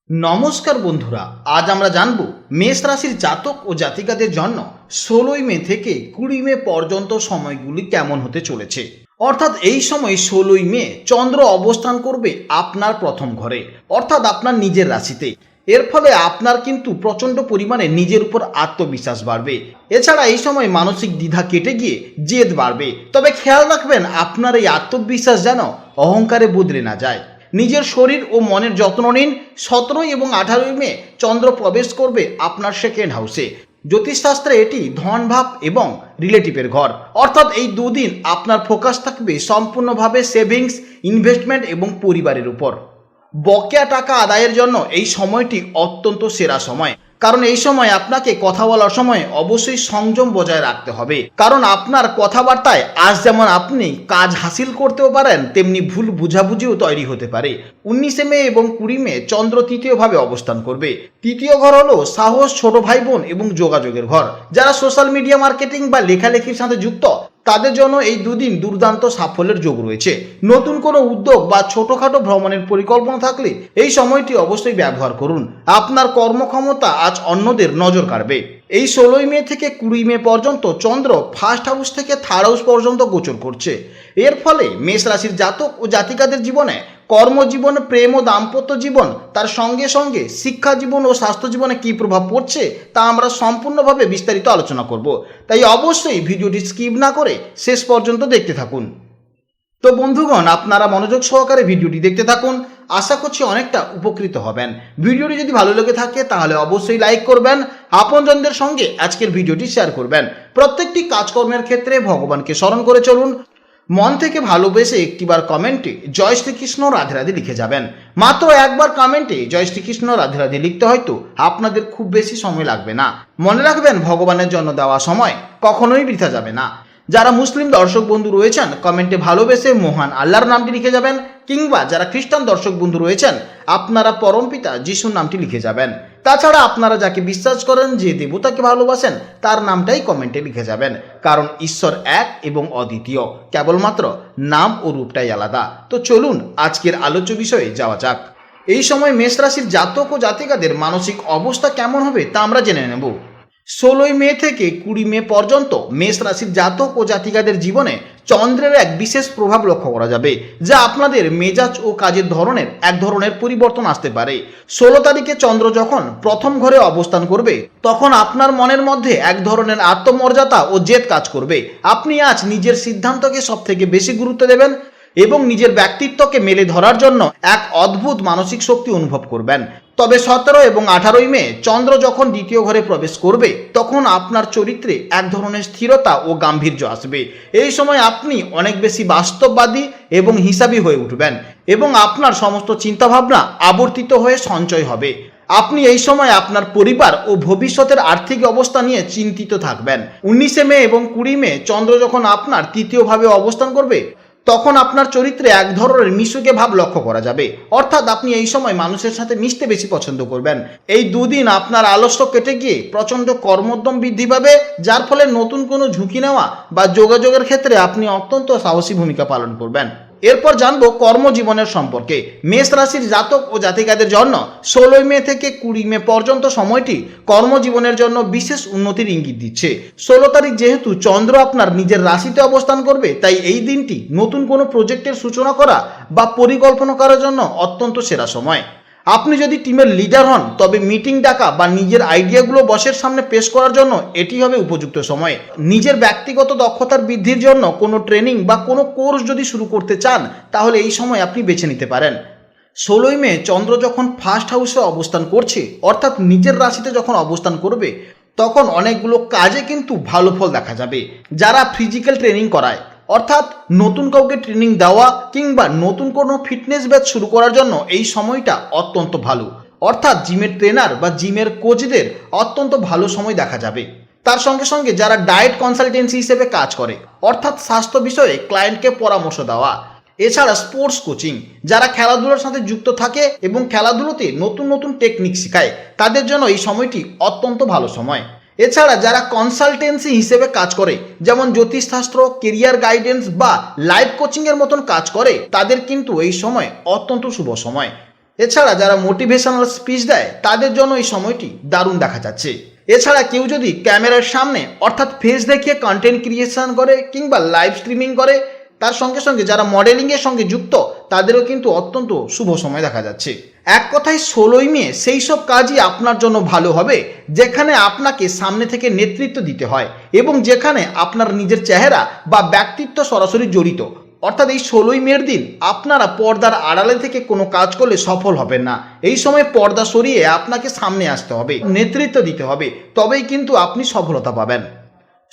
নমস্কার বন্ধুরা, আজ আমরা জানব মেষ রাশির জাতক ও জাতিকাদের জন্য 16ই মে থেকে 20 মে পর্যন্ত সময়গুলি কেমন হতে চলেছে। অর্থাৎ এই সময় 16ই মে চন্দ্র অবস্থান করবে আপনার প্রথম ঘরে, অর্থাৎ আপনার নিজের রাশিতে। এর ফলে আপনার কিন্তু প্রচণ্ড পরিমাণে নিজের উপর আত্মবিশ্বাস বাড়বে। এছাড়া এই সময় মানসিক দ্বিধা কেটে গিয়ে জেদ বাড়বে। তবে খেয়াল রাখবেন আপনার এই আত্মবিশ্বাস যেন অহংকারে বদলে না যায়। নিজের শরীর ও মনের যত্ন নিন। 17 এবং 18 মে চন্দ্র প্রবেশ করবে আপনার সেকেন্ড হাউসে। জ্যোতিষশাস্ত্রে এটি ধন ভাব এবং রিলেটিভের ঘর। অর্থাৎ এই দুদিন আপনার ফোকাস থাকবে সম্পূর্ণভাবে সেভিংস, ইনভেস্টমেন্ট এবং পরিবারের উপর। বকেয়া টাকা আদায়ের জন্য এই সময়টি অত্যন্ত সেরা সময়, কারণ এই সময় আপনাকে কথা বলার সময় অবশ্যই সংযম বজায় রাখতে হবে। কারণ আপনার কথাবার্তায় আজ যেমন আপনি কাজ হাসিল করতেও পারেন, তেমনি ভুল বুঝাবুঝিও তৈরি হতে পারে। 19 মে এবং 20 মে চন্দ্র তৃতীয়ভাবে অবস্থান করবে। তৃতীয় ঘর হলো সাহস, ছোট ভাই বোন এবং যোগাযোগের ঘর। যারা সোশ্যাল মিডিয়া মার্কেটিং বা লেখালেখির সাথে যুক্ত তাদের জন্য এই দুদিন দুর্দান্ত সাফল্যের যোগ রয়েছে। নতুন কোনো উদ্যোগ বা ছোটখাটো ভ্রমণের পরিকল্পনা থাকলে এই সময়টি অবশ্যই ব্যবহার করুন। আপনার কর্মক্ষমতা আজ অন্যদের নজর কাড়বে। এই 16ই মে থেকে 20 মে পর্যন্ত চন্দ্র ফার্স্ট হাউস থেকে থার্ড হাউস পর্যন্ত গোচর করছে। এর ফলে মেষ রাশির জাতক ও জাতিকাদের জীবনে কর্মজীবন, প্রেম ও দাম্পত্য জীবন, তার সঙ্গে সঙ্গে শিক্ষা জীবন ও স্বাস্থ্য জীবনে কী প্রভাব পড়ছে তা আমরা সম্পূর্ণভাবে বিস্তারিত আলোচনা করব। তাই অবশ্যই ভিডিওটি স্কিপ না করে শেষ পর্যন্ত দেখতে থাকুন। তো বন্ধুগণ, আপনারা মনোযোগ সহকারে ভিডিওটি দেখতে থাকুন। আশা করছি অনেকটা উপকৃত হবেন। ভিডিওটি যদি ভালো লেগে থাকে তাহলে অবশ্যই লাইক করবেন, আপনজনদের সঙ্গে আজকের ভিডিওটি শেয়ার করবেন। প্রত্যেকটি কাজকর্মের ক্ষেত্রে ভগবানকে স্মরণ করে চলুন। মন থেকে ভালোবেসে একটিবার কমেন্টে জয় শ্রীকৃষ্ণ রাধে রাধে লিখে যাবেন। মাত্র একবার কমেন্টে জয় শ্রীকৃষ্ণ রাধে রাধে লিখতে হয়তো আপনাদের খুব বেশি সময় লাগবে না। মনে রাখবেন, ভগবানের জন্য দেওয়া সময় কখনোই বৃথা যাবে না। যারা মুসলিম দর্শক বন্ধু রয়েছেন কমেন্টে ভালোবেসে মহান আল্লাহর নামটি লিখে যাবেন, কিংবা যারা খ্রিস্টান দর্শক বন্ধু রয়েছেন আপনারা পরমপিতা যিশুর নামটি লিখে যাবেন। তাছাড়া আপনারা যাকে বিশ্বাস করেন, যে দেবতাকে ভালোবাসেন, তার নামটাই কমেন্টে লিখে যাবেন। কারণ ঈশ্বর এক এবং অদ্বিতীয়, কেবলমাত্র নাম ও রূপটাই আলাদা। তো চলুন আজকের আলোচ্য বিষয়ে যাওয়া যাক। এই সময় মেষ রাশির জাতক ও জাতিকাদের মানসিক অবস্থা কেমন হবে তা আমরা জেনে নেব। 16ই মে থেকে 20 মে পর্যন্ত মেষ রাশির জাতক ও জাতিকাদের জীবনে চন্দ্রের এক বিশেষ প্রভাব লক্ষ্য করা যাবে, যা আপনাদের মেজাজ ও কাজের এক ধরনের পরিবর্তন আসতে পারে। 16 তারিখে চন্দ্র যখন প্রথম ঘরে অবস্থান করবে তখন আপনার মনের মধ্যে এক ধরনের আত্মমর্যাদা ও জেদ কাজ করবে। আপনি আজ নিজের সিদ্ধান্তকে সবথেকে বেশি গুরুত্ব দেবেন এবং নিজের ব্যক্তিত্বকে মেলে ধরার জন্য এক অদ্ভুত মানসিক শক্তি অনুভব করবেন। তবে 17 এবং 18 মে চন্দ্র যখন দ্বিতীয় ঘরে প্রবেশ করবে তখন আপনার চরিত্রে এক ধরনের স্থিরতা ও গাম্ভীর্য আসবে। এই সময় আপনি অনেক বেশি বাস্তববাদী এবং হিসাবী হয়ে উঠবেন এবং আপনার সমস্ত চিন্তাভাবনা আবর্তিত হয়ে সঞ্চয় হবে। আপনি এই সময় আপনার পরিবার ও ভবিষ্যতের আর্থিক অবস্থা নিয়ে চিন্তিত থাকবেন। 19 মে এবং 20 মে চন্দ্র যখন আপনার তৃতীয়ভাবে অবস্থান করবে তখন আপনার চরিত্রে এক ধরনের মিশুকে ভাব লক্ষ্য করা যাবে। অর্থাৎ আপনি এই সময় মানুষের সাথে মিশতে বেশি পছন্দ করবেন। এই দুদিন আপনার আলস্য কেটে গিয়ে প্রচণ্ড কর্মোদ্যম বৃদ্ধি পাবে, যার ফলে নতুন কোনো ঝুঁকি নেওয়া বা যোগাযোগের ক্ষেত্রে আপনি অত্যন্ত সাহসী ভূমিকা পালন করবেন। এরপর জানবো কর্মজীবনের সম্পর্কে। মেষ রাশির জাতক ও জাতিকাদের জন্য 16 মে থেকে 20 মে পর্যন্ত সময়টি কর্মজীবনের জন্য বিশেষ উন্নতির ইঙ্গিত দিচ্ছে। 16 তারিখ যেহেতু চন্দ্র আপনার নিজের রাশিতে অবস্থান করবে, তাই এই দিনটি নতুন কোনো প্রজেক্টের সূচনা করা বা পরিকল্পনা করার জন্য অত্যন্ত সেরা সময়। আপনি যদি টিমের লিডার হন তবে মিটিং ডাকা বা নিজের আইডিয়াগুলো বসের সামনে পেশ করার জন্য এটি হবে উপযুক্ত সময়। নিজের ব্যক্তিগত দক্ষতার বৃদ্ধির জন্য কোনো ট্রেনিং বা কোনো কোর্স যদি শুরু করতে চান তাহলে এই সময় আপনি বেছে নিতে পারেন। 16ই মে চন্দ্র যখন ফার্স্ট হাউসে অবস্থান করছে, অর্থাৎ নিজের রাশিতে যখন অবস্থান করবে তখন অনেকগুলো কাজে কিন্তু ভালো ফল দেখা যাবে। যারা ফিজিক্যাল ট্রেনিং করায়, অর্থাৎ নতুন কাউকে ট্রেনিং দেওয়া কিংবা নতুন কোনো ফিটনেস ব্যাচ শুরু করার জন্য এই সময়টা অত্যন্ত ভালো। অর্থাৎ জিমের ট্রেনার বা জিমের কোচদের অত্যন্ত ভালো সময় দেখা যাবে। তার সঙ্গে সঙ্গে যারা ডায়েট কনসালটেন্সি হিসেবে কাজ করে, অর্থাৎ স্বাস্থ্য বিষয়ে ক্লায়েন্টকে পরামর্শ দেওয়া। এছাড়া স্পোর্টস কোচিং, যারা খেলাধুলার সাথে যুক্ত থাকে এবং খেলাধুলোতে নতুন নতুন টেকনিক শেখায়, তাদের জন্য এই সময়টি অত্যন্ত ভালো সময়। এছাড়া যারা কনসালটেন্সি হিসেবে কাজ করে, যেমন জ্যোতিষশাস্ত্র, কেরিয়ার গাইডেন্স বা লাইফ কোচিংয়ের মতন কাজ করে, তাদের কিন্তু এই সময় অত্যন্ত শুভ সময়। এছাড়া যারা মোটিভেশনাল স্পিচ দেয় তাদের জন্য এই সময়টি দারুণ দেখা যাচ্ছে। এছাড়া কেউ যদি ক্যামেরার সামনে অর্থাৎ ফেস দেখিয়ে কন্টেন্ট ক্রিয়েশন করে কিংবা লাইভ স্ট্রিমিং করে, তার সঙ্গে সঙ্গে যারা মডেলিংয়ের সঙ্গে যুক্ত তাদেরও কিন্তু অত্যন্ত শুভ সময় দেখা যাচ্ছে। এক কথায় 16ই মে সেই সব কাজই আপনার জন্য ভালো হবে যেখানে আপনাকে সামনে থেকে নেতৃত্ব দিতে হয় এবং যেখানে আপনার নিজের চেহারা বা ব্যক্তিত্ব সরাসরি জড়িত। অর্থাৎ এই 16ই মের দিন আপনারা পর্দার আড়ালে থেকে কোনো কাজ করলে সফল হবেন না। এই সময় পর্দা সরিয়ে আপনাকে সামনে আসতে হবে, নেতৃত্ব দিতে হবে, তবেই কিন্তু আপনি সফলতা পাবেন।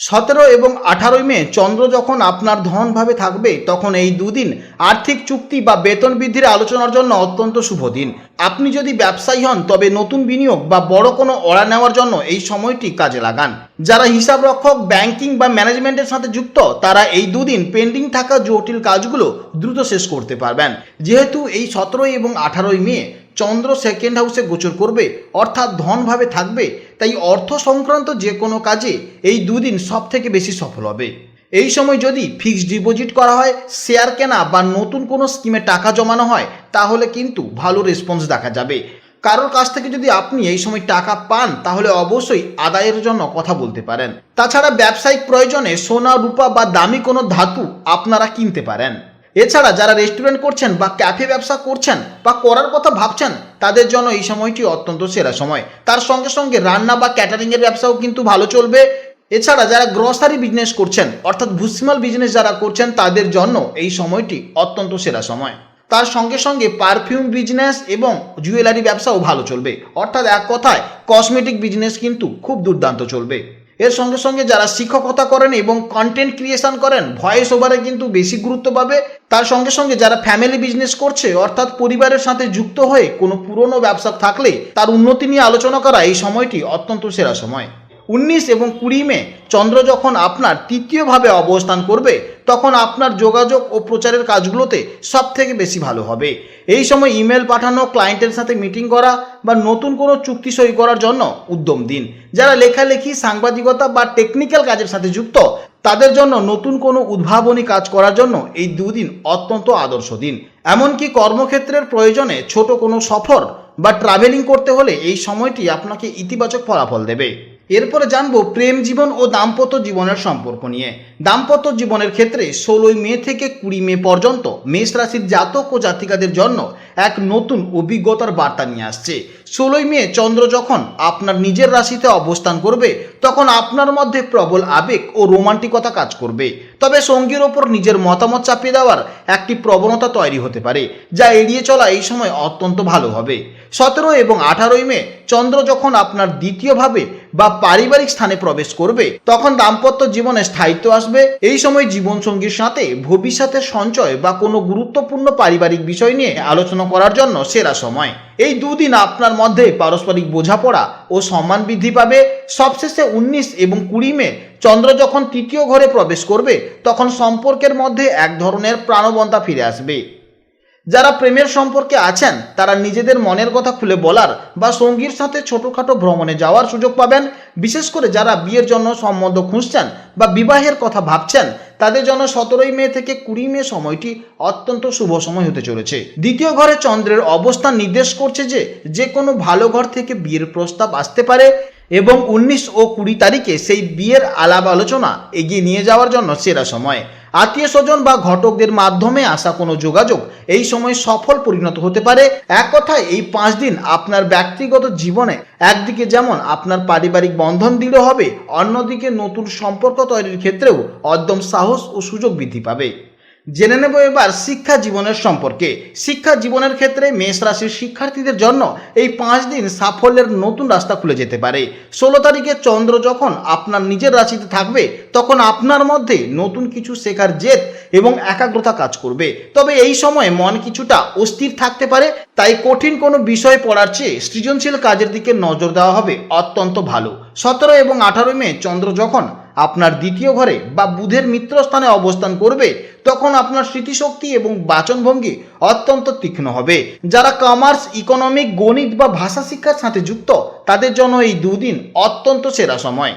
17 এবং 18 মে চন্দ্র যখন আপনার ধনভাবে থাকবে তখন এই দুদিন আর্থিক চুক্তি বা বেতন বৃদ্ধির আলোচনার জন্য অত্যন্ত শুভ দিন। আপনি যদি ব্যবসায়ী হন তবে নতুন বিনিয়োগ বা বড় কোনো অর্ডার নেওয়ার জন্য এই সময়টি কাজে লাগান। যারা হিসাব রক্ষক, ব্যাংকিং বা ম্যানেজমেন্টের সাথে যুক্ত তারা এই দুদিন পেন্ডিং থাকা জটিল কাজগুলো দ্রুত শেষ করতে পারবেন। যেহেতু এই 17 এবং 18 মে চন্দ্র সেকেন্ড হাউসে গোচর করবে অর্থাৎ ধনভাবে থাকবে, তাই অর্থ সংক্রান্ত যে কোনো কাজে এই দুদিন সব থেকে বেশি সফল হবে। এই সময় যদি ফিক্সড ডিপোজিট করা হয়, শেয়ার কেনা বা নতুন কোনো স্কিমে টাকা জমানো হয় তাহলে কিন্তু ভালো রেসপন্স দেখা যাবে। কারোর কাছ থেকে যদি আপনি এই সময় টাকা পান তাহলে অবশ্যই আদায়ের জন্য কথা বলতে পারেন। তাছাড়া ব্যবসায়িক প্রয়োজনে সোনা, রূপা বা দামি কোনো ধাতু আপনারা কিনতে পারেন। এছাড়া যারা রেস্টুরেন্ট করছেন বা ক্যাফে ব্যবসা করছেন বা করার কথা ভাবছেন তাদের জন্য এই সময়টি অত্যন্ত সেরা সময়। তার সঙ্গে সঙ্গে রান্না বা ক্যাটারিংয়ের ব্যবসাও কিন্তু ভালো চলবে। এছাড়া যারা গ্রসারি বিজনেস করছেন অর্থাৎ ভুসিমাল বিজনেস যারা করছেন তাদের জন্য এই সময়টি অত্যন্ত সেরা সময়। তার সঙ্গে সঙ্গে পারফিউম বিজনেস এবং জুয়েলারি ব্যবসাও ভালো চলবে। অর্থাৎ এক কথায় কসমেটিক বিজনেস কিন্তু খুব দুর্দান্ত চলবে। এর সঙ্গে সঙ্গে যারা শিক্ষকতা করেন এবং কন্টেন্ট ক্রিয়েশন করেন ভয়েস ওভারে কিন্তু বেশি গুরুত্ব পাবে। তার সঙ্গে সঙ্গে যারা ফ্যামিলি বিজনেস করছে অর্থাৎ পরিবারের সাথে যুক্ত হয়ে কোনো পুরনো ব্যবসা থাকলে তার উন্নতি নিয়ে আলোচনা করা এই সময়টি অত্যন্ত সেরা সময়। 19 এবং 20 মে চন্দ্র যখন আপনার তৃতীয়ভাবে অবস্থান করবে তখন আপনার যোগাযোগ ও প্রচারের কাজগুলোতে সব থেকে বেশি ভালো হবে। এই সময় ইমেল পাঠানো, ক্লায়েন্টের সাথে মিটিং করা বা নতুন কোনো চুক্তি সই করার জন্য উদ্যম দিন। যারা লেখালেখি, সাংবাদিকতা বা টেকনিক্যাল কাজের সাথে যুক্ত তাদের জন্য নতুন কোনো উদ্ভাবনী কাজ করার জন্য এই দুদিন অত্যন্ত আদর্শ দিন। এমনকি কর্মক্ষেত্রের প্রয়োজনে ছোট কোনো সফর বা ট্রাভেলিং করতে হলে এই সময়টি আপনাকে ইতিবাচক ফলাফল দেবে। এরপরে জানবো প্রেম জীবন ও দাম্পত্য জীবনের সম্পর্ক নিয়ে। দাম্পত্য জীবনের ক্ষেত্রে 16 মে থেকে 20 মে পর্যন্ত মেষ রাশির জাতক ও জাতিকাদের জন্য এক নতুন অভিজ্ঞতার বার্তা নিয়ে আসছে। 16 মে চন্দ্র যখন আপনার নিজের রাশিতে অবস্থান করবে তখন আপনার মধ্যে প্রবল আবেগ ও রোমান্টিকতা কাজ করবে। তবে সঙ্গীর ওপর নিজের মতামত চাপিয়ে দেওয়ার একটি প্রবণতা তৈরি হতে পারে, যা এড়িয়ে চলা এই সময় অত্যন্ত ভালো হবে। 17 এবং 18 মে চন্দ্র যখন আপনার দ্বিতীয়ভাবে বা পারিবারিক স্থানে প্রবেশ করবে তখন দাম্পত্য জীবনে স্থায়িত্ব আসবে। এই সময় জীবনসঙ্গীর সাথে ভবিষ্যতের সঞ্চয় বা কোনো গুরুত্বপূর্ণ পারিবারিক বিষয় নিয়ে আলোচনা করার জন্য সেরা সময়। এই দুদিন আপনার মধ্যে পারস্পরিক বোঝাপড়া ও সম্মান বৃদ্ধি পাবে। সবশেষে 19 এবং 20 মে চন্দ্র যখন তৃতীয় ঘরে প্রবেশ করবে তখন সম্পর্কের মধ্যে এক ধরনের প্রাণবন্তা ফিরে আসবে। যারা প্রেমের সম্পর্কে আছেন তারা নিজেদের মনের কথা খুলে বলার বা সঙ্গীর সাথে ছোটোখাটো ভ্রমণে যাওয়ার সুযোগ পাবেন। বিশেষ করে যারা বিয়ের জন্য সম্বন্ধ খুঁজছেন বা বিবাহের কথা ভাবছেন তাদের জন্য 17 মে থেকে 20 মে সময়টি অত্যন্ত শুভ সময় হতে চলেছে। দ্বিতীয় ঘরে চন্দ্রের অবস্থান নির্দেশ করছে যে কোনো ভালো ঘর থেকে বিয়ের প্রস্তাব আসতে পারে এবং 19 ও 20 তারিখে সেই বিয়ের আলাপ আলোচনা এগিয়ে নিয়ে যাওয়ার জন্য সেরা সময়। আত্মীয় স্বজন বা ঘটকদের মাধ্যমে আসা কোনো যোগাযোগ এই সময় সফল পরিণত হতে পারে। এক কথায় এই 5 দিন আপনার ব্যক্তিগত জীবনে একদিকে যেমন আপনার পারিবারিক বন্ধন দৃঢ় হবে, অন্যদিকে নতুন সম্পর্ক তৈরির ক্ষেত্রেও উদ্যম, সাহস ও সুযোগ বৃদ্ধি পাবে। জেনে নেব এবার শিক্ষা জীবনের সম্পর্কে। শিক্ষা জীবনের ক্ষেত্রে মেষ রাশির শিক্ষার্থীদের জন্য এই 5 দিন সাফল্যের নতুন রাস্তা খুলে যেতে পারে। 16 তারিখে চন্দ্র যখন আপনার নিজের রাশিতে থাকবে তখন আপনার মধ্যে নতুন কিছু শেখার জেদ এবং একাগ্রতা কাজ করবে। তবে এই সময় মন কিছুটা অস্থির থাকতে পারে, তাই কঠিন কোনো বিষয় পড়ার চেয়ে সৃজনশীল কাজের দিকে নজর দেওয়া হবে অত্যন্ত ভালো। 17 এবং 18 মে চন্দ্র যখন আপনার দ্বিতীয় ঘরে বা বুধের মিত্রস্থানে অবস্থান করবে তখন আপনার স্মৃতিশক্তি এবং বাচনভঙ্গি অত্যন্ত তীক্ষ্ণ হবে। যারা কমার্স, ইকোনমিক, গণিত বা ভাষা শিক্ষার সাথে যুক্ত তাদের জন্য এই দুদিন অত্যন্ত সেরা সময়।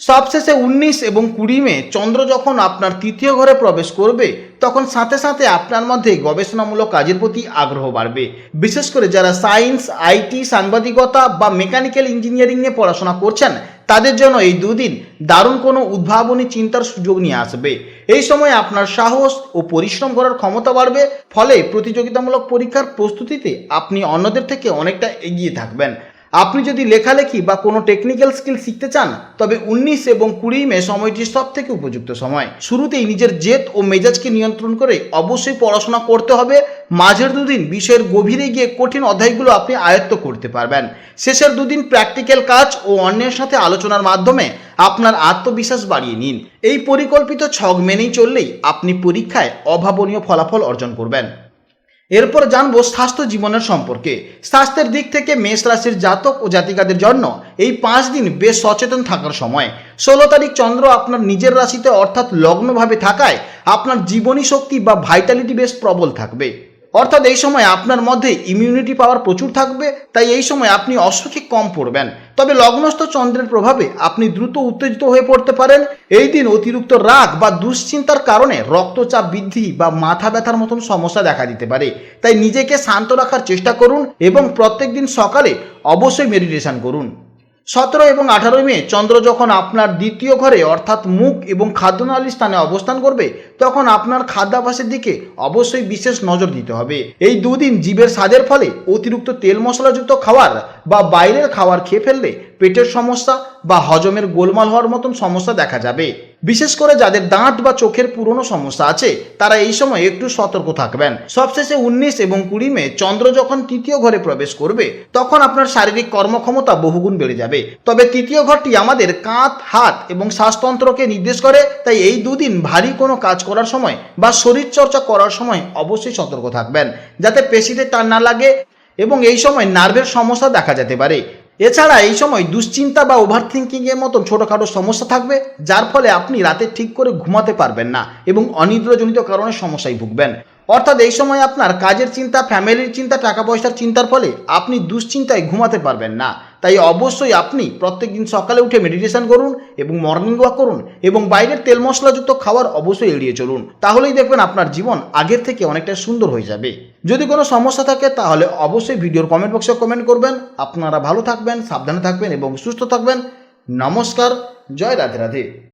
সবশেষে 19 এবং 20 মে চন্দ্র যখন আপনার তৃতীয় ঘরে প্রবেশ করবে তখন সাথে সাথে আপনার মধ্যে গবেষণামূলক কাজের প্রতি আগ্রহ বাড়বে। বিশেষ করে যারা সায়েন্স, আইটি, সাংবাদিকতা বা মেকানিক্যাল ইঞ্জিনিয়ারিং নিয়ে পড়াশোনা করছেন তাদের জন্য এই দুদিন দারুণ কোনো উদ্ভাবনী চিন্তার সুযোগ নিয়ে আসবে। এই সময় আপনার সাহস ও পরিশ্রম করার ক্ষমতা বাড়বে, ফলে প্রতিযোগিতামূলক পরীক্ষার প্রস্তুতিতে আপনি অন্যদের থেকে অনেকটা এগিয়ে থাকবেন। আপনি যদি লেখালেখি বা কোনো টেকনিক্যাল স্কিল শিখতে চান তবে 19 এবং 20 মে সময়টি সব থেকে উপযুক্ত সময়। শুরুতেই নিজের জেদ ও মেজাজকে নিয়ন্ত্রণ করে অবশ্যই পড়াশোনা করতে হবে। মাঝের দুদিন বিষয়ের গভীরে গিয়ে কঠিন অধ্যায়গুলো আপনি আয়ত্ত করতে পারবেন। শেষের দুদিন প্র্যাকটিক্যাল কাজ ও অন্যের সাথে আলোচনার মাধ্যমে আপনার আত্মবিশ্বাস বাড়িয়ে নিন। এই পরিকল্পিত ছক মেনেই চললেই আপনি পরীক্ষায় অভাবনীয় ফলাফল অর্জন করবেন। এরপর জানবো স্বাস্থ্য জীবনের সম্পর্কে। স্বাস্থ্যের দিক থেকে মেষ রাশির জাতক ও জাতিকাদের জন্য এই 5 দিন বেশ সচেতন থাকার সময়। 16 তারিখ চন্দ্র আপনার নিজের রাশিতে অর্থাৎ লগ্নভাবে থাকায় আপনার জীবনী শক্তি বা ভাইটালিটি বেশ প্রবল থাকবে। অর্থাৎ এই সময় আপনার মধ্যে ইমিউনিটি পাওয়ার প্রচুর থাকবে, তাই এই সময় আপনি অসুখে কম পড়বেন। তবে লগ্নস্থ চন্দ্রের প্রভাবে আপনি দ্রুত উত্তেজিত হয়ে পড়তে পারেন। এই দিন অতিরিক্ত রাগ বা দুশ্চিন্তার কারণে রক্তচাপ বৃদ্ধি বা মাথা ব্যথার মতন সমস্যা দেখা দিতে পারে। তাই নিজেকে শান্ত রাখার চেষ্টা করুন এবং প্রত্যেক দিন সকালে অবশ্যই মেডিটেশন করুন। 17 এবং 18 মে চন্দ্র যখন আপনার দ্বিতীয় ঘরে অর্থাৎ মুখ এবং খাদ্যনালীর স্থানে অবস্থান করবে তখন আপনার খাদ্যাভ্যাসের দিকে অবশ্যই বিশেষ নজর দিতে হবে। এই দুদিন জীবের স্বাদের ফলে অতিরিক্ত তেল মশলাযুক্ত খাবার বা বাইরের খাবার খেয়ে ফেললে পেটের সমস্যা বা হজমের গোলমাল হওয়ার মতন সমস্যা দেখা যাবে। বিশেষ করে যাদের দাঁত বা চোখের পুরনো সমস্যা আছে তারা এই সময় একটু সতর্ক থাকবেন। সবশেষে 19 এবং 20 মে চন্দ্র যখন তৃতীয় ঘরে প্রবেশ করবে তখন আপনার শারীরিক কর্মক্ষমতা বহুগুণ বেড়ে যাবে। তবে তৃতীয় ঘরটি আমাদের কাঁধ, হাত এবং শ্বাসতন্ত্রকে নির্দেশ করে, তাই এই দুদিন ভারী কোনো কাজ করার সময় বা শরীর চর্চা করার সময় অবশ্যই সতর্ক থাকবেন যাতে পেশিতে টান না লাগে এবং এই সময় নার্ভের সমস্যা দেখা যেতে পারে। এছাড়া এই সময় দুশ্চিন্তা বা ওভার থিঙ্কিংয়ের মতন ছোটোখাটো সমস্যা থাকবে, যার ফলে আপনি রাতে ঠিক করে ঘুমাতে পারবেন না এবং অনিদ্রাজনিত কারণে সমস্যায় ভুগবেন। অর্থাৎ এই সময় আপনার কাজের চিন্তা, ফ্যামিলির চিন্তা, টাকা পয়সার চিন্তার ফলে আপনি দুশ্চিন্তায় ঘুমাতে পারবেন না। তাই অবশ্যই আপনি প্রত্যেক দিন সকালে উঠে মেডিটেশন করুন এবং মর্নিং ওয়াক করুন এবং বাইরের তেল মশলাযুক্ত খাবার অবশ্যই এড়িয়ে চলুন। তাহলেই দেখবেন আপনার জীবন আগের থেকে অনেকটা সুন্দর হয়ে যাবে। যদি কোনো সমস্যা থাকে তাহলে অবশ্যই ভিডিওর কমেন্ট বক্সে কমেন্ট করবেন। আপনারা ভালো থাকবেন, সাবধানে থাকবেন এবং সুস্থ থাকবেন। নমস্কার, জয় রাধে রাধে।